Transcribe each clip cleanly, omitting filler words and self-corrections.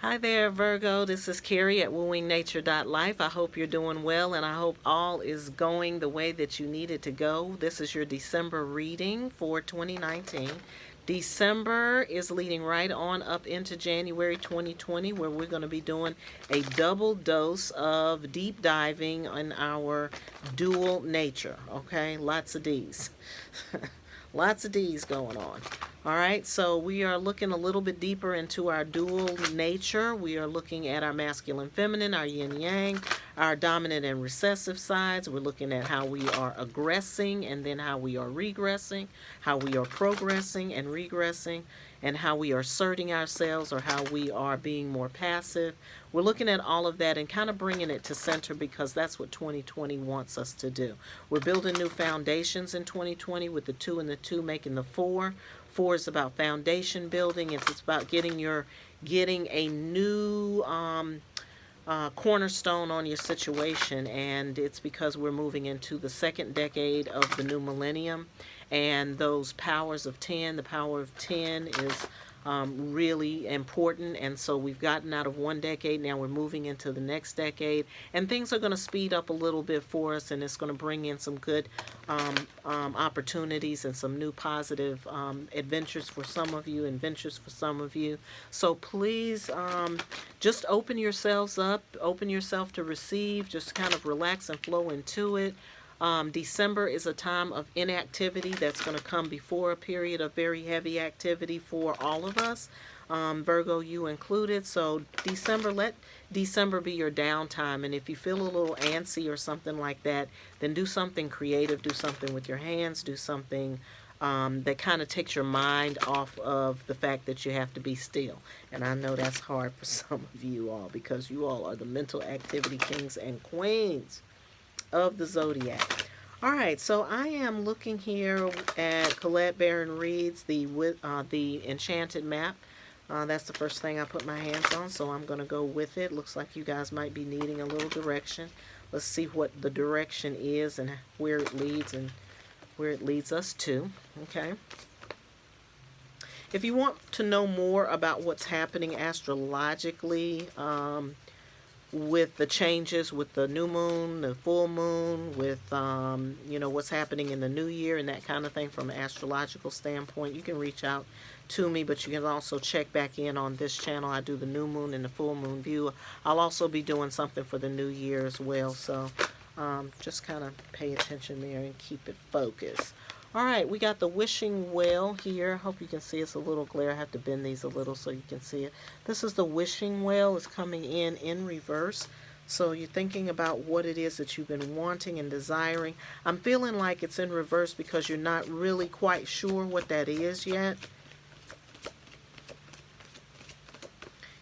Hi there, Virgo. This is Carrie at wooingnature.life. I hope you're doing well and I hope all is going the way that you need it to go. This is your December reading for 2019. December is leading right on up into January 2020, where we're going to be doing a double dose of deep diving on our dual nature. Okay, lots of D's. Lots of D's going on. All right, so we are looking a little bit deeper into our dual nature. We are looking at our masculine, feminine, our yin yang, our dominant and recessive sides. We're looking at how we are aggressing and then how we are regressing, how we are progressing and regressing, and how we are asserting ourselves or how we are being more passive. We're looking at all of that and kind of bringing it to center because that's what 2020 wants us to do. We're building new foundations in 2020 with the 2 and the 2 making the 4. 4 is about foundation building. It's about getting a new cornerstone on your situation, and it's because we're moving into the second decade of the new millennium, and those powers of 10, the power of 10 is really important. And so we've gotten out of one decade, now we're moving into the next decade, and things are going to speed up a little bit for us, and it's going to bring in some good opportunities and some new positive adventures for some of you and ventures for some of you. So please just open yourselves up, open yourself to receive, just kind of relax and flow into it. December is a time of inactivity that's going to come before a period of very heavy activity for all of us, Virgo, you included. So let December be your downtime. And if you feel a little antsy or something like that, then do something creative, do something with your hands, do something that kind of takes your mind off of the fact that you have to be still. And I know that's hard for some of you all because you all are the mental activity kings and queens of the zodiac. All right, so I am looking here at Colette Baron Reed's the Enchanted Map. That's the first thing I put my hands on, so I'm going to go with it. Looks like you guys might be needing a little direction. Let's see what the direction is and where it leads and where it leads us to. Okay. If you want to know more about what's happening astrologically, with the changes with the new moon, the full moon, with what's happening in the new year and that kind of thing from an astrological standpoint, you can reach out to me, but you can also check back in on this channel. I do the new moon and the full moon view. I'll also be doing something for the new year as well, so just kind of pay attention there and keep it focused. All right, we got the wishing well here. Hope you can see it's a little glare. I have to bend these a little so you can see it. This is the wishing well. It's coming in reverse. So you're thinking about what it is that you've been wanting and desiring. I'm feeling like it's in reverse because you're not really quite sure what that is yet.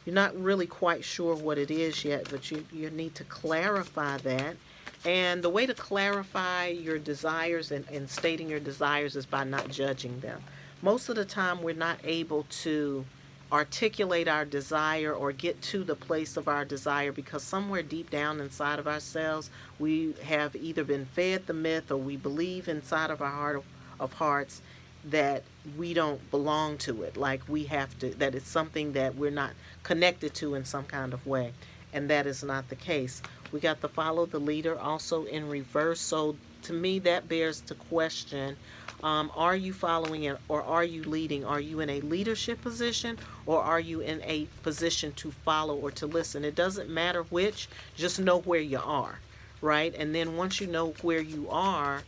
You're not really quite sure what it is yet, but you need to clarify that. And the way to clarify your desires and stating your desires is by not judging them. Most of the time, we're not able to articulate our desire or get to the place of our desire because somewhere deep down inside of ourselves, we have either been fed the myth or we believe inside of our heart of hearts that we don't belong to it. Like we have to, that it's something that we're not connected to in some kind of way. And that is not the case. We got the follow the leader also in reverse. So to me, that bears the question, are you following it or are you leading? Are you in a leadership position or are you in a position to follow or to listen? It doesn't matter which, just know where you are, right? And then once you know where you are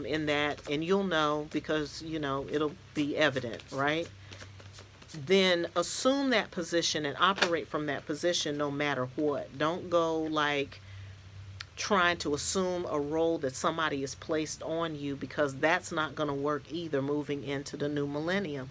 in that, and you'll know because, it'll be evident, right? Then assume that position and operate from that position no matter what. Don't go like trying to assume a role that somebody has placed on you because that's not going to work either moving into the new millennium.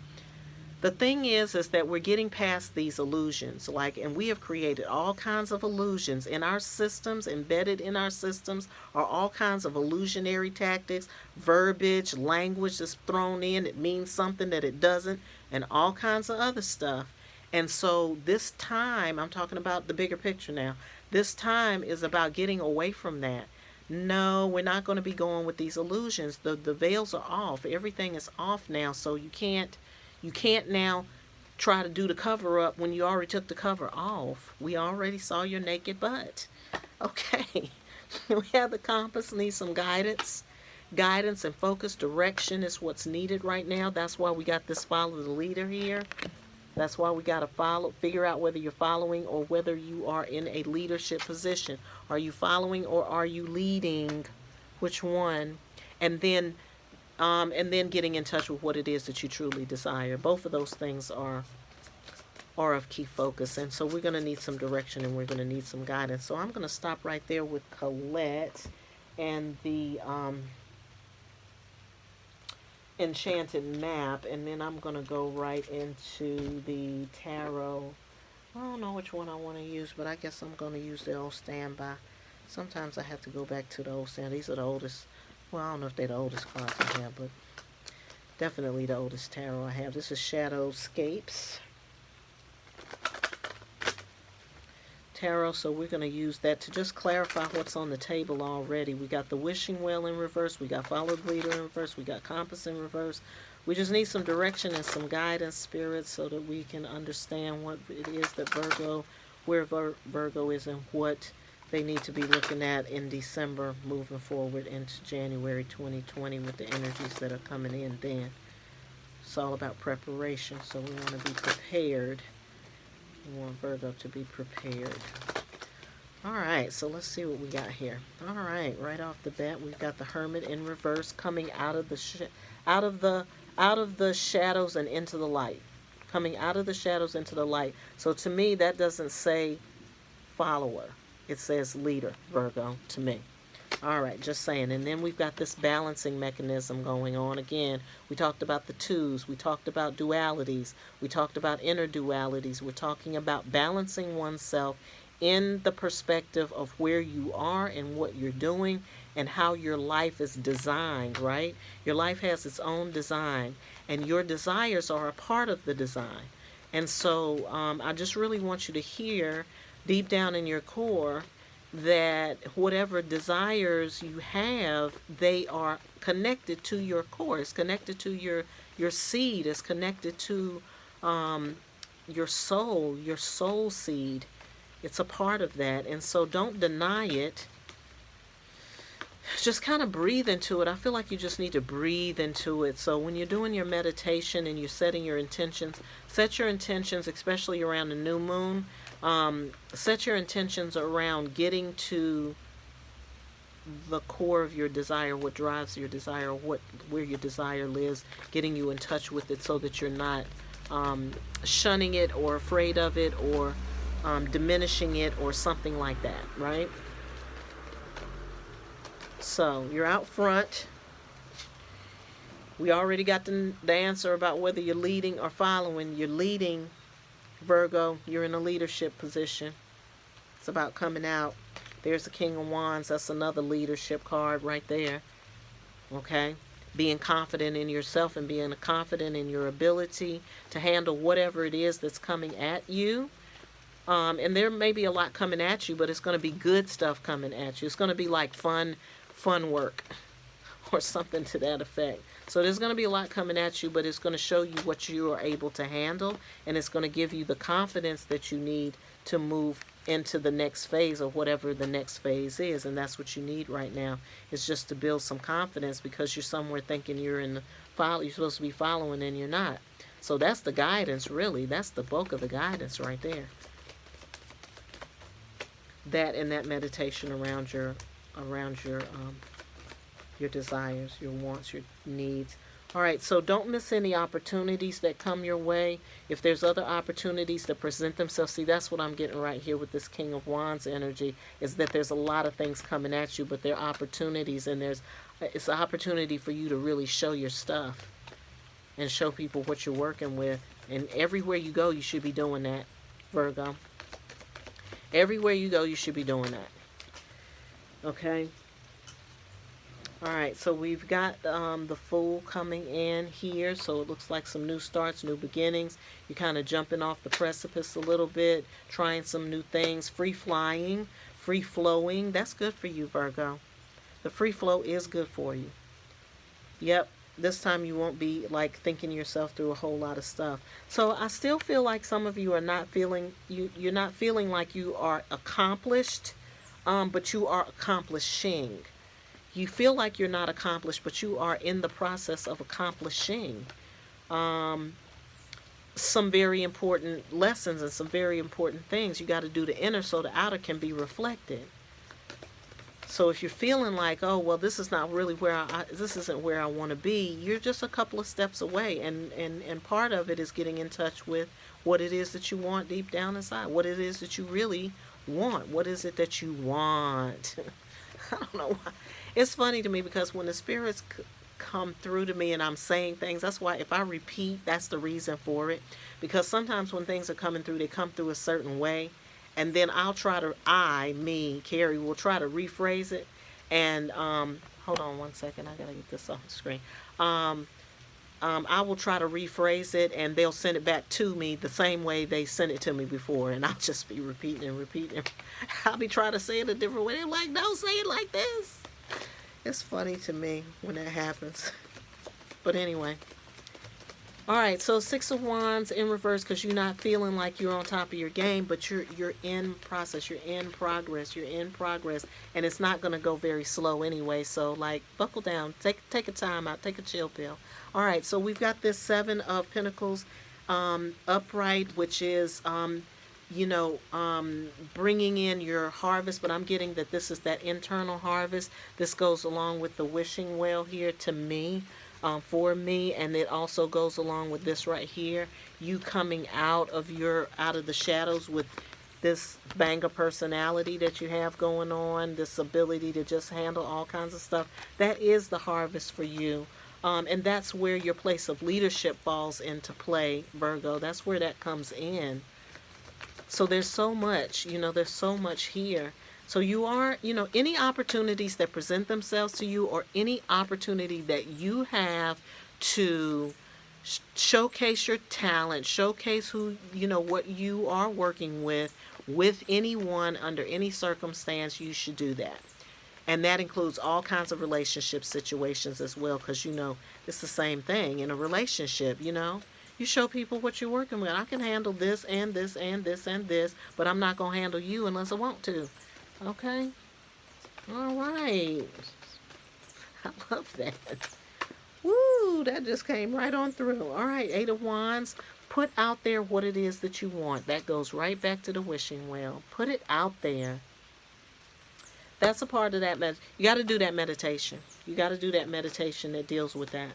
The thing is that we're getting past these illusions, and we have created all kinds of illusions in our systems, embedded in our systems are all kinds of illusionary tactics, verbiage, language that's thrown in, it means something that it doesn't, and all kinds of other stuff. And so this time, I'm talking about the bigger picture now, this time is about getting away from that. No, we're not going to be going with these illusions. The veils are off. Everything is off now, so you can't now try to do the cover up when you already took the cover off. We already saw your naked butt. Okay. We have the compass, need some guidance. Guidance and focus, direction is what's needed right now. That's why we got this follow the leader here. That's why we got to figure out whether you're following or whether you are in a leadership position. Are you following or are you leading? Which one? And then getting in touch with what it is that you truly desire. Both of those things are of key focus. And so we're going to need some direction and we're going to need some guidance. So I'm going to stop right there with Colette and the enchanted map, and then I'm going to go right into the tarot. I don't know which one I want to use, but I guess I'm going to use the old standby. Sometimes I have to go back to the old standby. These are the oldest, well, I don't know if they're the oldest cards I have, but definitely the oldest tarot I have. This is Shadowscapes Tarot, so we're going to use that to just clarify what's on the table already. We got the wishing well in reverse, we got follow the leader in reverse, we got compass in reverse. We just need some direction and some guidance, spirits, so that we can understand what it is that where Virgo is and what they need to be looking at in December, moving forward into January 2020 with the energies that are coming in then. It's all about preparation, so we want to be prepared. We want Virgo to be prepared. All right, so let's see what we got here. All right, right off the bat, we've got the Hermit in reverse, coming out of the shadows and into the light. Coming out of the shadows into the light. So to me, that doesn't say follower. It says leader, Virgo, to me. All right, just saying. And then we've got this balancing mechanism going on. Again, we talked about the twos. We talked about dualities. We talked about inner dualities. We're talking about balancing oneself in the perspective of where you are and what you're doing and how your life is designed, right? Your life has its own design, and your desires are a part of the design. And so I just really want you to hear deep down in your core that whatever desires you have, they are connected to your core. It's connected to your seed. It's connected to your soul seed. It's a part of that. And so don't deny it. Just kind of breathe into it. I feel like you just need to breathe into it. So when you're doing your meditation and you're setting your intentions, set your intentions, especially around the new moon. Set your intentions around getting to the core of your desire, what drives your desire, where your desire lives, getting you in touch with it so that you're not shunning it or afraid of it or diminishing it or something like that, right? So you're out front. We already got the answer about whether you're leading or following. You're leading, Virgo. You're in a leadership position. It's about coming out. There's the King of Wands. That's another leadership card right there. Okay? Being confident in yourself and being confident in your ability to handle whatever it is that's coming at you. And there may be a lot coming at you, but it's going to be good stuff coming at you. It's going to be like fun work or something to that effect. So there's going to be a lot coming at you, but it's going to show you what you are able to handle, and it's going to give you the confidence that you need to move into the next phase or whatever the next phase is. And that's what you need right now, is just to build some confidence, because you're somewhere thinking you're supposed to be following and you're not. So that's the guidance, really. That's the bulk of the guidance right there. That and that meditation around your desires, your wants, your needs. All right, so don't miss any opportunities that come your way. If there's other opportunities that present themselves, see, that's what I'm getting right here with this King of Wands energy, is that there's a lot of things coming at you, but there are opportunities, and it's an opportunity for you to really show your stuff and show people what you're working with. And everywhere you go, you should be doing that, Virgo. Everywhere you go, you should be doing that. Okay? All right, so we've got the Fool coming in here, so it looks like some new starts, new beginnings. You're kind of jumping off the precipice a little bit, trying some new things, free flying, free flowing. That's good for you, Virgo. The free flow is good for you. Yep, This time you won't be like thinking yourself through a whole lot of stuff. So I still feel like some of you are not feeling you're not feeling like you are accomplished, but you are accomplishing. You feel like you're not accomplished, but you are in the process of accomplishing some very important lessons and some very important things. You got to do the inner so the outer can be reflected. So if you're feeling like, oh, well, this is not really this isn't where I want to be, you're just a couple of steps away. And part of it is getting in touch with what it is that you want deep down inside, what it is that you really want. What is it that you want? I don't know why. It's funny to me because when the spirits come through to me and I'm saying things, that's why if I repeat, that's the reason for it. Because sometimes when things are coming through, they come through a certain way. And then I'll try to, Carrie, will try to rephrase it. And hold on one second. I got to get this off the screen. I will try to rephrase it and they'll send it back to me the same way they sent it to me before. And I'll just be repeating and repeating. I'll be trying to say it a different way. They're like, don't say it like this. It's funny to me when that happens. But anyway. All right, so Six of Wands in reverse because you're not feeling like you're on top of your game, but you're in process, you're in progress, and it's not going to go very slow anyway. So like, buckle down, take a time out, take a chill pill. All right, so we've got this Seven of Pentacles upright, which is bringing in your harvest, but I'm getting that this is that internal harvest. This goes along with the wishing well here to me. For me, and it also goes along with this right here, you coming out of the shadows with this banger personality that you have going on, this ability to just handle all kinds of stuff. That is the harvest for you, and that's where your place of leadership falls into play, Virgo. That's where that comes in. So there's so much, there's so much here. So you are, any opportunities that present themselves to you, or any opportunity that you have to showcase your talent, showcase who, what you are working with anyone under any circumstance, you should do that. And that includes all kinds of relationship situations as well, because, it's the same thing in a relationship, You show people what you're working with. I can handle this and this and this and this, but I'm not going to handle you unless I want to. Okay? All right. I love that. Woo, that just came right on through. All right, Eight of Wands. Put out there what it is that you want. That goes right back to the wishing well. Put it out there. That's a part of that. You got to do that meditation. You got to do that meditation that deals with that.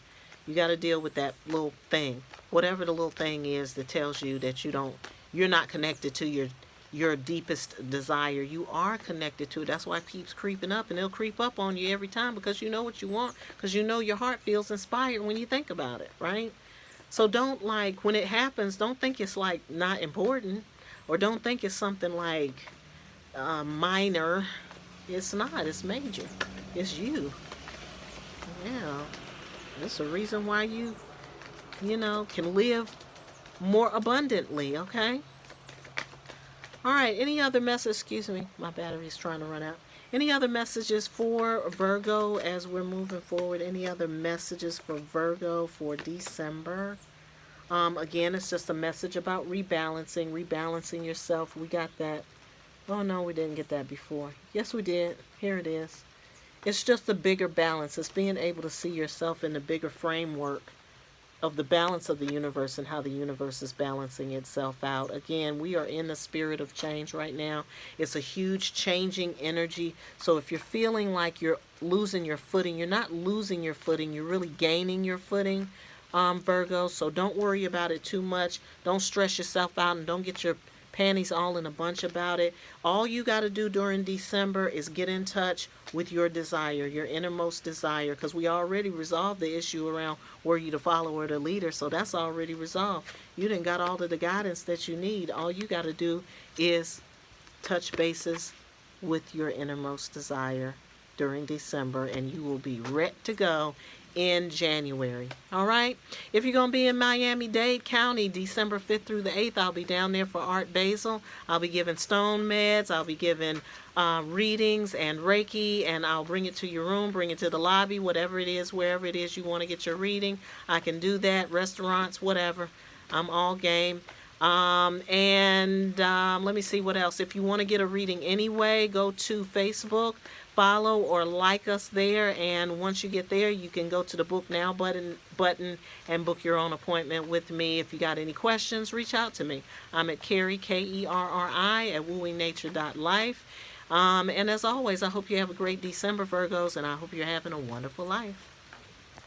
You got to deal with that little thing. Whatever the little thing is that tells you that you're not connected to your deepest desire. You are connected to it. That's why it keeps creeping up, and it'll creep up on you every time because you know what you want, because your heart feels inspired when you think about it, right? So don't, when it happens, don't think it's not important, or don't think it's something minor. It's not. It's major. It's you. Yeah. It's a reason why you can live more abundantly, okay? All right, any other message? Excuse me, my battery's trying to run out. Any other messages for Virgo as we're moving forward? Any other messages for Virgo for December? Again, it's just a message about rebalancing yourself. We got that. Oh, no, we didn't get that before. Yes, we did. Here it is. It's just a bigger balance. It's being able to see yourself in the bigger framework of the balance of the universe and how the universe is balancing itself out. Again, we are in the spirit of change right now. It's a huge changing energy. So if you're feeling like you're losing your footing, you're not losing your footing. You're really gaining your footing, Virgo. So don't worry about it too much. Don't stress yourself out, and don't get your panties all in a bunch about it. All you got to do during December is get in touch with your desire, your innermost desire, because we already resolved the issue around were you the follower or the leader, so that's already resolved. You done got all of the guidance that you need. All you got to do is touch bases with your innermost desire during December, and you will be ready to go in January. All right. If you're going to be in Miami-Dade County, December 5th through the 8th, I'll be down there for Art Basel. I'll be giving stone meds. I'll be giving readings and Reiki, and I'll bring it to your room, bring it to the lobby, whatever it is, wherever it is you want to get your reading. I can do that. Restaurants, whatever. I'm all game. Let me see what else. If you want to get a reading anyway, go to Facebook, follow or like us there, and once you get there, you can go to the Book Now button and book your own appointment with me. If you got any questions, reach out to me. I'm at Kerri, Kerri, at wooingnature.life. And as always, I hope you have a great December, Virgos, and I hope you're having a wonderful life.